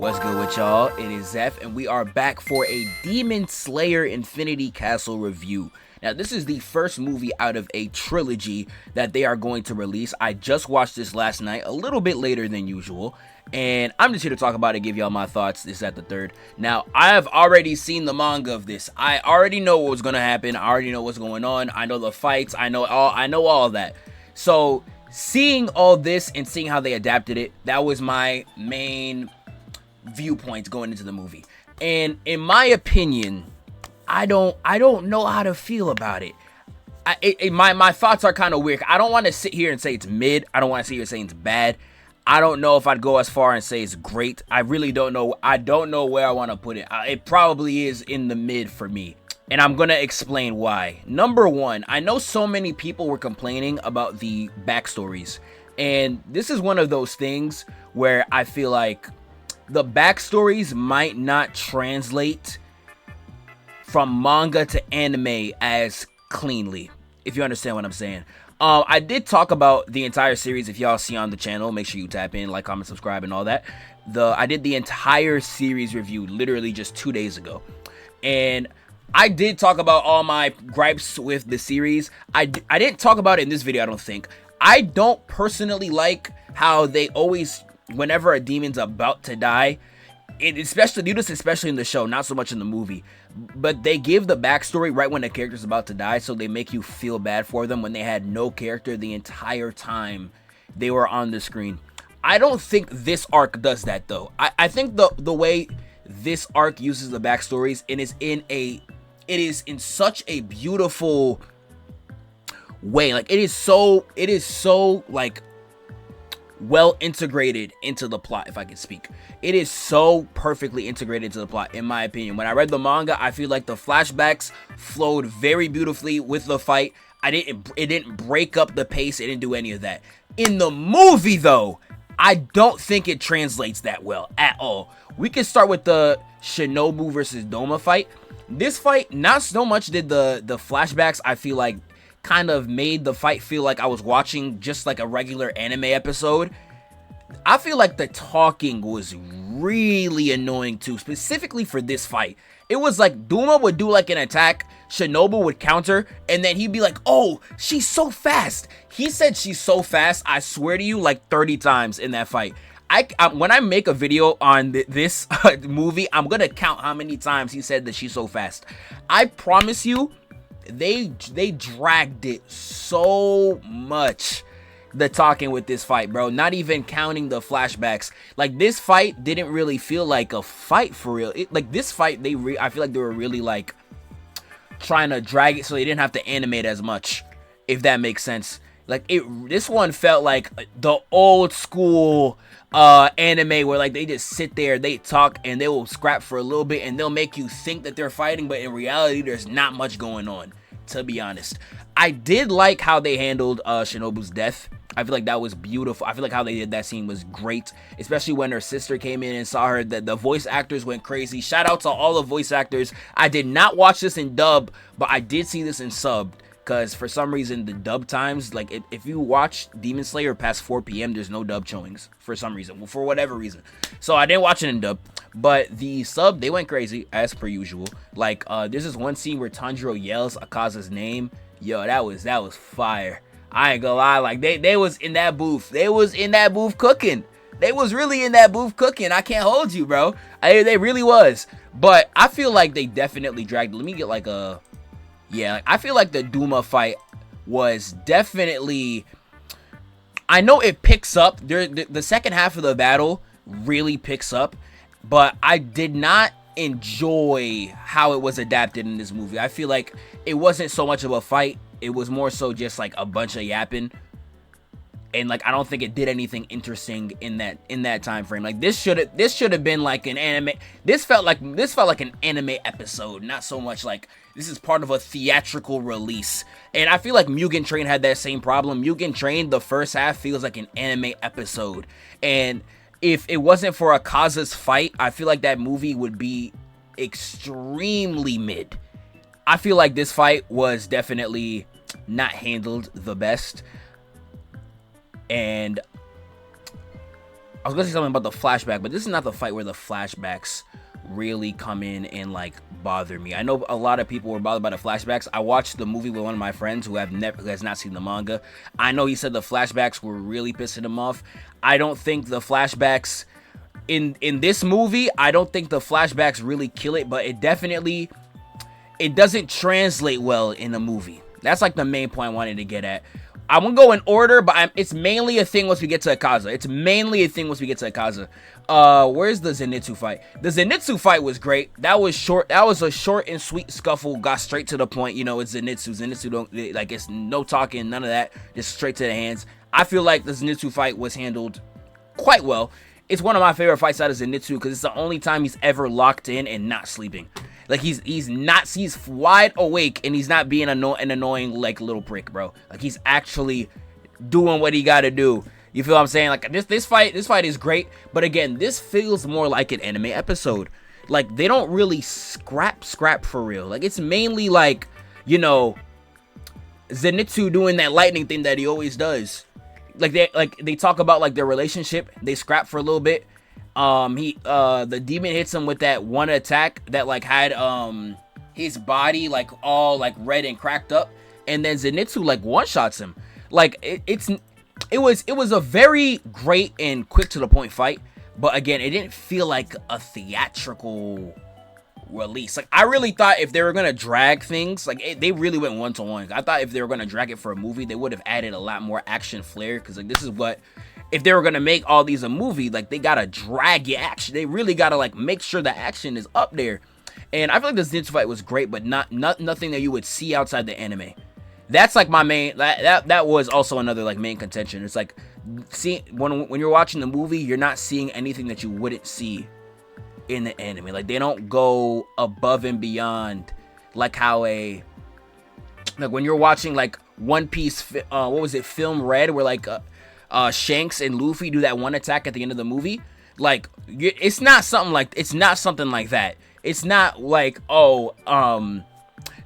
What's good with y'all? It is Zeph, and we are back for a Demon Slayer Infinity Castle review. Now, this is the first movie out of a trilogy that they are going to release. I just watched this last night, a little bit later than usual, and I'm just here to talk about it, give y'all my thoughts. This is at the third. Now, I have already seen the manga of this. I already know what's going to happen. I already know what's going on. I know the fights. I know all of that. So, seeing all this and seeing how they adapted it, that was my main viewpoints going into the movie. And in my opinion, I don't know how to feel about it. My thoughts are kind of weird. I don't want to sit here and say it's mid. I don't want to sit here saying it's bad. I don't know if I'd go as far and say it's great. I really don't know. I don't know where I want to put it. It probably is in the mid for me. And I'm going to explain why. Number one, I know so many people were complaining about the backstories. And this is one of those things where I feel like the backstories might not translate from manga to anime as cleanly, if you understand what I'm saying. I did talk about the entire series. If y'all see on the channel, make sure you tap in, like, comment, subscribe, and all that. I did the entire series review literally just 2 days ago. And I did talk about all my gripes with the series. I didn't talk about it in this video, I don't think. I don't personally like how they always, whenever a demon's about to die, especially in the show, not so much in the movie, but they give the backstory right when the character's about to die, so they make you feel bad for them when they had no character the entire time they were on the screen. I don't think this arc does that, though. I think the way this arc uses the backstories, and it is in such a beautiful way. Like, it is so like well integrated into the plot, if I can speak. It is so perfectly integrated into the plot, in my opinion. When I read the manga, I feel like the flashbacks flowed very beautifully with the fight. It didn't break up the pace. It didn't do any of that. In the movie, though, I don't think it translates that well at all. We can start with the Shinobu versus Doma fight. This fight, not so much did the flashbacks, I feel like, kind of made the fight feel like I was watching just like a regular anime episode. I feel like the talking was really annoying too, specifically for this fight. It was like Doma would do like an attack, Shinobu would counter, and then he'd be like, oh, she's so fast. He said she's so fast, I swear to you, like 30 times in that fight. When I make a video on this movie, I'm gonna count how many times he said that she's so fast. I promise you, they dragged it so much, the talking with this fight, bro. Not even counting the flashbacks. Like, this fight didn't really feel like a fight for real. Like, this fight, I feel like they were really like trying to drag it so they didn't have to animate as much, if that makes sense. Like, this one felt like the old school anime where like they just sit there, they talk, and they will scrap for a little bit, and they'll make you think that they're fighting, but in reality there's not much going on, to be honest. I did like how they handled Shinobu's death. I feel like that was beautiful. I feel like how they did that scene was great, especially when her sister came in and saw her. The voice actors went crazy. Shout out to all the voice actors. I did not watch this in dub, but I did see this in sub, because for some reason the dub times, like if you watch Demon Slayer past 4 p.m. there's no dub showings for some reason, for whatever reason. So I didn't watch it in dub, but the sub, they went crazy as per usual. Like there's this one scene where Tanjiro yells Akaza's name. Yo, that was fire. I ain't gonna lie, like they was in that booth. They was in that booth cooking. They was really in that booth cooking. I can't hold you, bro. They really was. But I feel like they definitely dragged. Let me get like a... Yeah, I feel like the Doma fight was definitely... I know it picks up. The second half of the battle really picks up. But I did not enjoy how it was adapted in this movie. I feel like it wasn't so much of a fight. It was more so just like a bunch of yapping. And like, I don't think it did anything interesting in that time frame. Like, this should have been like an anime. This felt like an anime episode, not so much like this is part of a theatrical release. And I feel like Mugen Train had that same problem. Mugen Train, the first half feels like an anime episode. And if it wasn't for Akaza's fight, I feel like that movie would be extremely mid. I feel like this fight was definitely not handled the best. And I was gonna say something about the flashback, but this is not the fight where the flashbacks really come in and like bother me. I know a lot of people were bothered by the flashbacks. I watched the movie with one of my friends who has not seen the manga. I know he said the flashbacks were really pissing him off. I don't think the flashbacks in this movie, I don't think the flashbacks really kill it, but it doesn't translate well in the movie. That's like the main point I wanted to get at. I won't go in order, but it's mainly a thing once we get to Akaza. Where's the Zenitsu fight? The Zenitsu fight was great. That was short. That was a short and sweet scuffle. Got straight to the point. You know, it's Zenitsu. Zenitsu don't, like, it's no talking, none of that. Just straight to the hands. I feel like the Zenitsu fight was handled quite well. It's one of my favorite fights out of Zenitsu because it's the only time he's ever locked in and not sleeping. Like, he's wide awake and he's not being an annoying, like, little prick, bro. Like, he's actually doing what he gotta do. You feel what I'm saying? Like, this fight is great, but again, this feels more like an anime episode. Like, they don't really scrap for real. Like, it's mainly like, you know, Zenitsu doing that lightning thing that he always does. Like, they talk about, like, their relationship. They scrap for a little bit. The demon hits him with that one attack that, like, had his body, like, all, like, red and cracked up, and then Zenitsu, like, one-shots him. Like, it was a very great and quick to the point fight, but again, it didn't feel like a theatrical release. Like, I really thought if they were gonna drag things, like, they really went one-to-one. I thought if they were gonna drag it for a movie, they would have added a lot more action flair, because, like, this is what, if they were gonna make all these a movie, like, they gotta drag your action. They really gotta, like, make sure the action is up there. And I feel like the Zenitsu fight was great, but nothing that you would see outside the anime. That's like my main, that was also another, like, main contention. It's like, when you're watching the movie, you're not seeing anything that you wouldn't see in the anime. Like, they don't go above and beyond, like how like when you're watching, like, One Piece, Film Red, where, like, Shanks and Luffy do that one attack at the end of the movie. Like, it's not something like that. It's not like,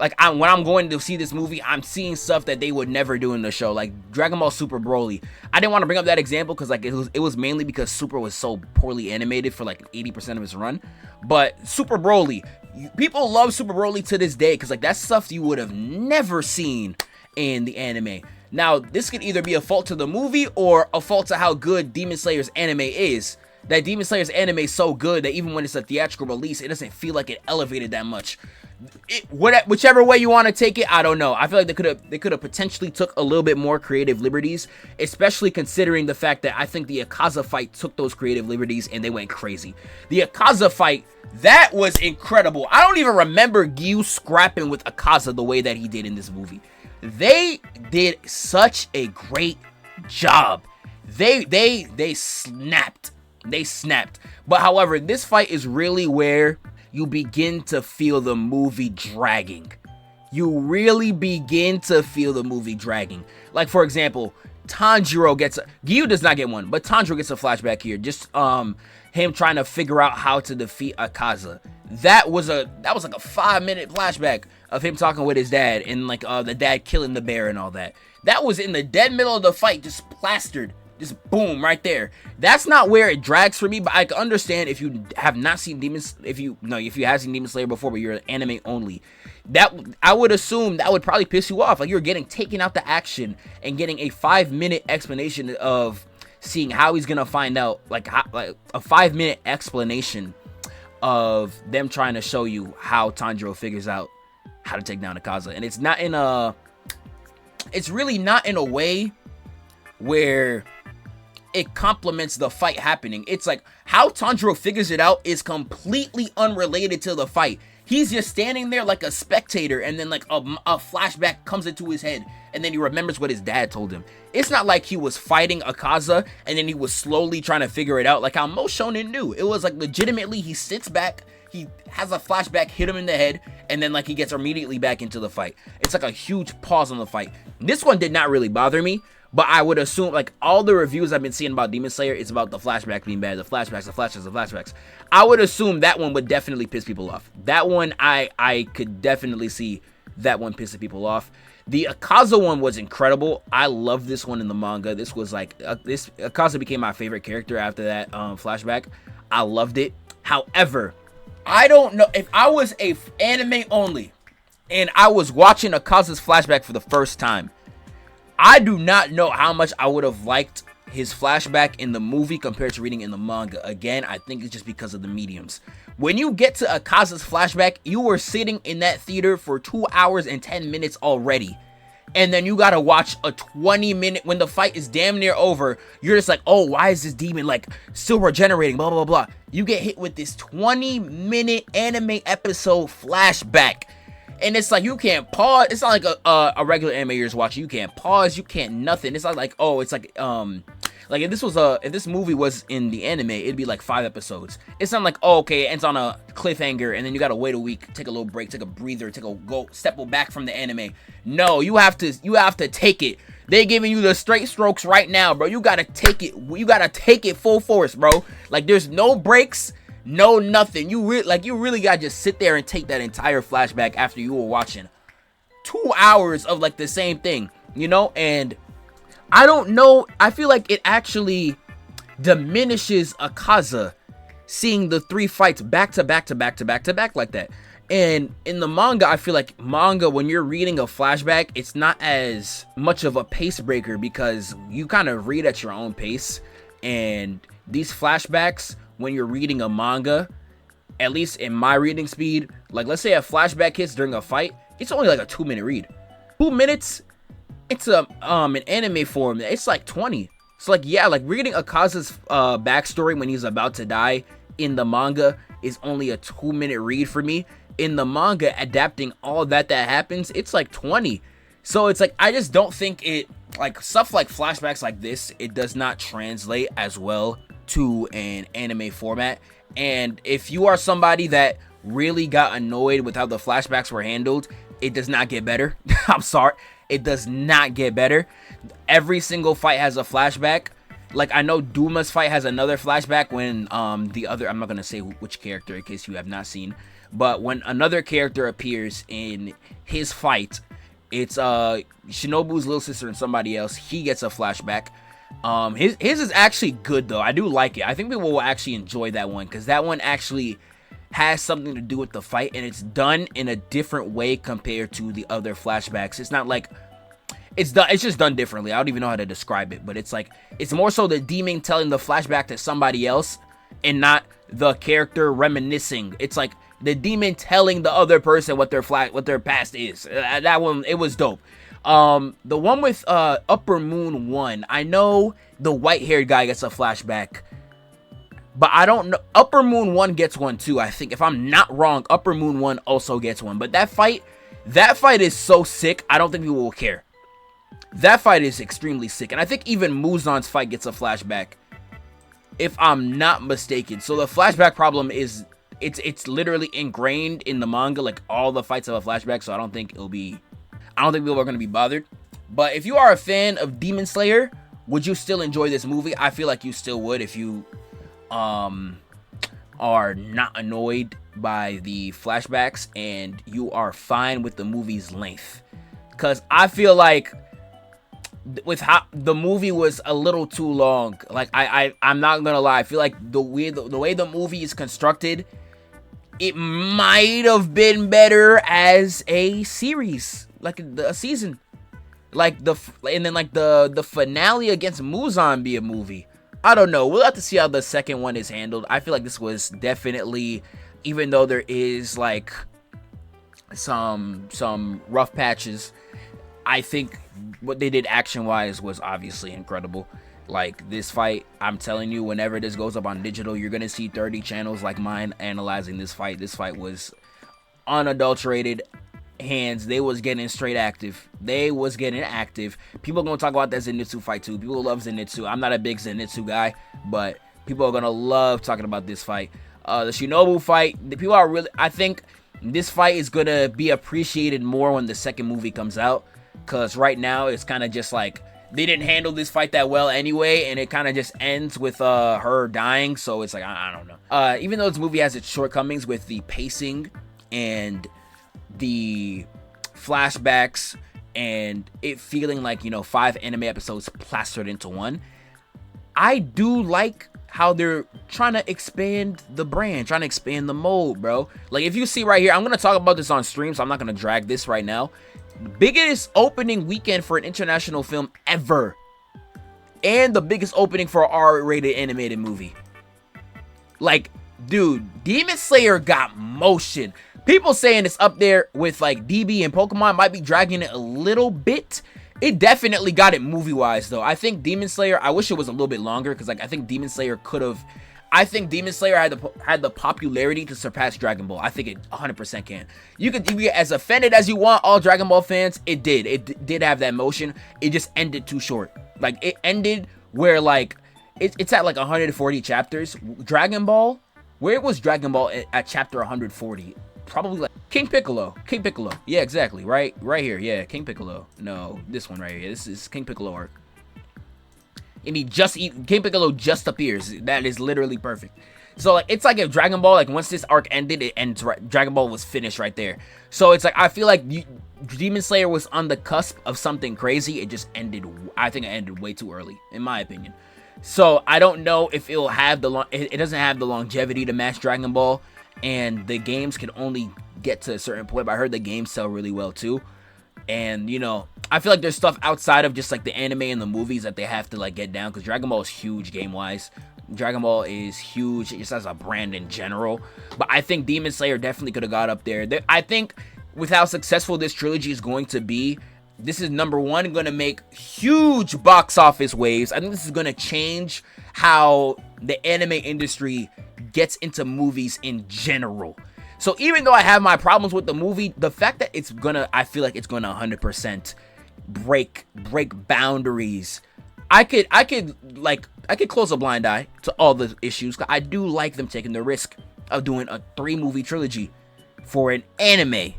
like, when I'm going to see this movie, I'm seeing stuff that they would never do in the show, like Dragon Ball Super Broly. I didn't want to bring up that example because, like, it was mainly because Super was so poorly animated for, like, 80% of its run. But Super Broly, people love Super Broly to this day because, like, that's stuff you would have never seen in the anime. Now, this could either be a fault to the movie or a fault to how good Demon Slayer's anime is. That Demon Slayer's anime is so good that even when it's a theatrical release, it doesn't feel like it elevated that much. Whichever way you want to take it, I don't know. I feel like they could have potentially took a little bit more creative liberties, especially considering the fact that I think the Akaza fight took those creative liberties and they went crazy. The Akaza fight, that was incredible. I don't even remember Gyu scrapping with Akaza the way that he did in this movie. They did such a great job. They snapped. But however, this fight is really where you begin to feel the movie dragging. You really begin to feel the movie dragging. Like, for example, Gyu does not get one, but Tanjiro gets a flashback here. Just him trying to figure out how to defeat Akaza. That was like a 5-minute flashback of him talking with his dad and, like, the dad killing the bear and all that. That was in the dead middle of the fight, just plastered. Just boom, right there. That's not where it drags for me, but I can understand if you have not seen if you have seen Demon Slayer before, but you're anime only. That, I would assume that would probably piss you off. Like, you're getting taken out the action and getting a 5-minute explanation of seeing how he's gonna find out, like a 5-minute explanation of them trying to show you how Tanjiro figures out how to take down Akaza. And it's really not in a way where it complements the fight happening. It's like how Tanjiro figures it out is completely unrelated to the fight. He's just standing there like a spectator, and then, like, a flashback comes into his head, and then he remembers what his dad told him. It's not like he was fighting Akaza and then he was slowly trying to figure it out like how most shonen do. It was like legitimately he sits back, he has a flashback hit him in the head, and then, like, he gets immediately back into the fight. It's like a huge pause on the fight. This one did not really bother me, but I would assume, like, all the reviews I've been seeing about Demon Slayer is about the flashback being bad, the flashbacks. I would assume that one would definitely piss people off. That one, I could definitely see that one pissing people off. The Akaza one was incredible. I love this one in the manga. This was like this Akaza became my favorite character after that flashback. I loved it. However, I don't know if I was a anime only and I was watching Akaza's flashback for the first time. I do not know how much I would have liked his flashback in the movie compared to reading in the manga. Again, I think it's just because of the mediums. When you get to Akaza's flashback, you were sitting in that theater for 2 hours and 10 minutes already. And then you gotta watch a 20-minute, when the fight is damn near over, you're just like, oh, why is this demon like still regenerating, blah, blah, blah. You get hit with this 20-minute anime episode flashback. And it's like, you can't pause. It's not like a regular anime you're just watching. You can't pause. You can't nothing. It's not like, oh, it's like if this movie was in the anime, it'd be like 5 episodes. It's not like, oh, okay, it ends on a cliffhanger, and then you gotta wait a week, take a little break, take a breather, step back from the anime. No, you have to take it. They giving you the straight strokes right now, bro. You gotta take it. You gotta take it full force, bro. Like, there's no breaks. No, nothing. You really gotta just sit there and take that entire flashback after you were watching 2 hours of like the same thing, you know? And I don't know. I feel like it actually diminishes Akaza seeing the 3 fights back to back like that. And in the manga, I feel like when you're reading a flashback, it's not as much of a pace breaker because you kind of read at your own pace. And these flashbacks, when you're reading a manga, at least in my reading speed, like let's say a flashback hits during a fight, it's only like a 2-minute read. 2 minutes, it's an anime form. It's like 20. So like, yeah, like reading Akaza's backstory when he's about to die in the manga is only a 2-minute read for me. In the manga, adapting all that happens, it's like 20. So it's like, I just don't think it, like stuff like flashbacks like this, it does not translate as well to an anime format. And if you are somebody that really got annoyed with how the flashbacks were handled, it does not get better. I'm sorry, it does not get better. Every single fight has a flashback. Like, I know Doma's fight has another flashback when the other, I'm not gonna say which character in case you have not seen, but when another character appears in his fight, it's Shinobu's little sister and somebody else, he gets a flashback. His is actually good though. I do like it. I think people will actually enjoy that one because that one actually has something to do with the fight, and it's done in a different way compared to the other flashbacks. It's not like it's just done differently. I don't even know how to describe it, but it's like, it's more so the demon telling the flashback to somebody else and not the character reminiscing. It's like the demon telling the other person what their past is. That one, it was dope. The one with Upper Moon 1, I know the white-haired guy gets a flashback, but I don't know. Upper Moon 1 gets one too, I think. If I'm not wrong, Upper Moon 1 also gets one. But that fight is so sick, I don't think people will care. That fight is extremely sick. And I think even Muzan's fight gets a flashback, if I'm not mistaken. So the flashback problem is, it's literally ingrained in the manga. Like, all the fights have a flashback, so I don't think people are going to be bothered. But if you are a fan of Demon Slayer, would you still enjoy this movie? I feel like you still would if you are not annoyed by the flashbacks and you are fine with the movie's length. Because I feel like with how the movie was a little too long. Like, I'm not gonna lie, I feel like the way the movie is constructed, it might have been better as a series, like a season, and then the finale against Muzan be a movie. I don't know. We'll have to see how the second one is handled. I feel like this was definitely, even though there is like some rough patches, I think what they did action-wise was obviously incredible. Like, this fight, I'm telling you, whenever this goes up on digital, you're gonna see 30 channels like mine analyzing this fight. This fight was unadulterated hands. They was getting straight active. People are gonna talk about that Zenitsu fight too. People love Zenitsu. I'm not a big Zenitsu guy, but people are gonna love talking about this fight. The Shinobu fight, I think this fight is gonna be appreciated more when the second movie comes out. Because right now, it's kind of just like, they didn't handle this fight that well anyway, and it kind of just ends with her dying, so it's like, I don't know. Even though this movie has its shortcomings with the pacing and the flashbacks and it feeling like, you know, 5 anime episodes plastered into one. I do like how they're trying to expand the brand, trying to expand the mold, bro. Like, if you see right here, I'm going to talk about this on stream, so I'm not going to drag this right now. Biggest opening weekend for an international film ever. And the biggest opening for an R-rated animated movie. Like, dude, Demon Slayer got motion. People saying it's up there with, like, DB and Pokemon, might be dragging it a little bit. It definitely got it movie-wise, though. I think Demon Slayer, I wish it was a little bit longer, because, like, I think Demon Slayer could have... I think Demon Slayer had the popularity to surpass Dragon Ball. I think it 100% can. You can get as offended as you want, all Dragon Ball fans. It did. It did have that motion. It just ended too short. Like, it ended where, like, it's at, like, 140 chapters. Dragon Ball, where was Dragon Ball at chapter 140? Probably like King Piccolo. Yeah, exactly. Right here. Yeah, King Piccolo. No, this one right here. This is King Piccolo arc. And King Piccolo just appears. That is literally perfect. So, like, it's like if Dragon Ball, like, once this arc ended, it ends right. Dragon Ball was finished right there. So it's like, I feel like Demon Slayer was on the cusp of something crazy. It just ended. I think it ended way too early, in my opinion. So I don't know if it'll have it doesn't have the longevity to match Dragon Ball. And the games can only get to a certain point, but I heard the games sell really well too. And, you know, I feel like there's stuff outside of just, like, the anime and the movies that they have to, like, get down, because Dragon Ball is huge game-wise. Dragon Ball is huge just as a brand in general. But I think Demon Slayer definitely could have got up there. I think with how successful this trilogy is going to be, this is, number one, going to make huge box office waves. I think this is going to change how the anime industry gets into movies in general. So even though I have my problems with the movie, the fact that I feel like it's gonna 100% break boundaries. I could close a blind eye to all the issues. I do like them taking the risk of doing a 3-movie trilogy for an anime.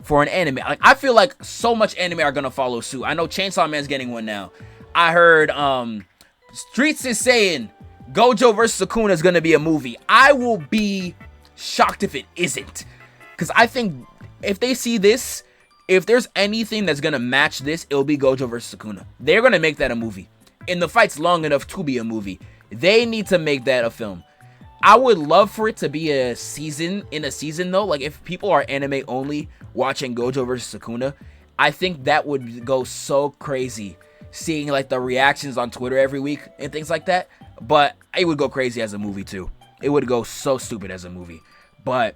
Like, I feel like so much anime are gonna follow suit. I know Chainsaw Man's getting one now. I heard Streets is saying Gojo vs. Sukuna is gonna be a movie. I will be shocked if it isn't, because I think if they see this, if there's anything that's gonna match this, it'll be Gojo vs. Sukuna. They're gonna make that a movie, and the fight's long enough to be a movie. They need to make that a film. I would love for it to be a season though. Like, if people are anime only watching Gojo vs. Sukuna, I think that would go so crazy, seeing, like, the reactions on Twitter every week and things like that. But it would go crazy as a movie too. It would go so stupid as a movie. But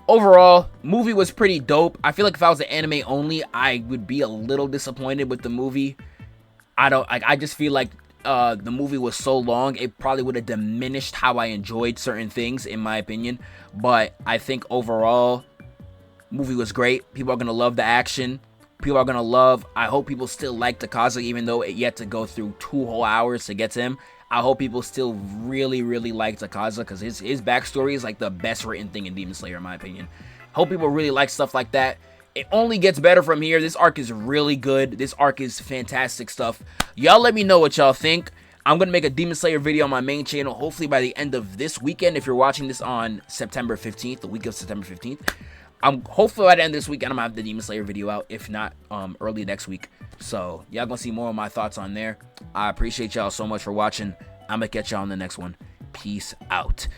overall, movie was pretty dope. I feel like if I was an anime only, I would be a little disappointed with the movie. I just feel like the movie was so long, it probably would have diminished how I enjoyed certain things, in my opinion. But I think overall, movie was great. People are gonna love the action. People are gonna love. I hope people still like Takaza, even though it yet to go through 2 whole hours to get to him. I hope people still really, really like Takaza, because his backstory is, like, the best written thing in Demon Slayer, in my opinion. Hope people really like stuff like that. It only gets better from here. This arc is really good. This arc is fantastic stuff. Y'all let me know what y'all think. I'm going to make a Demon Slayer video on my main channel, hopefully by the end of this weekend. If you're watching this on September 15th, the week of September 15th. Hopefully by the end of this weekend, I'm going to have the Demon Slayer video out. If not, early next week. So, y'all going to see more of my thoughts on there. I appreciate y'all so much for watching. I'm going to catch y'all on the next one. Peace out.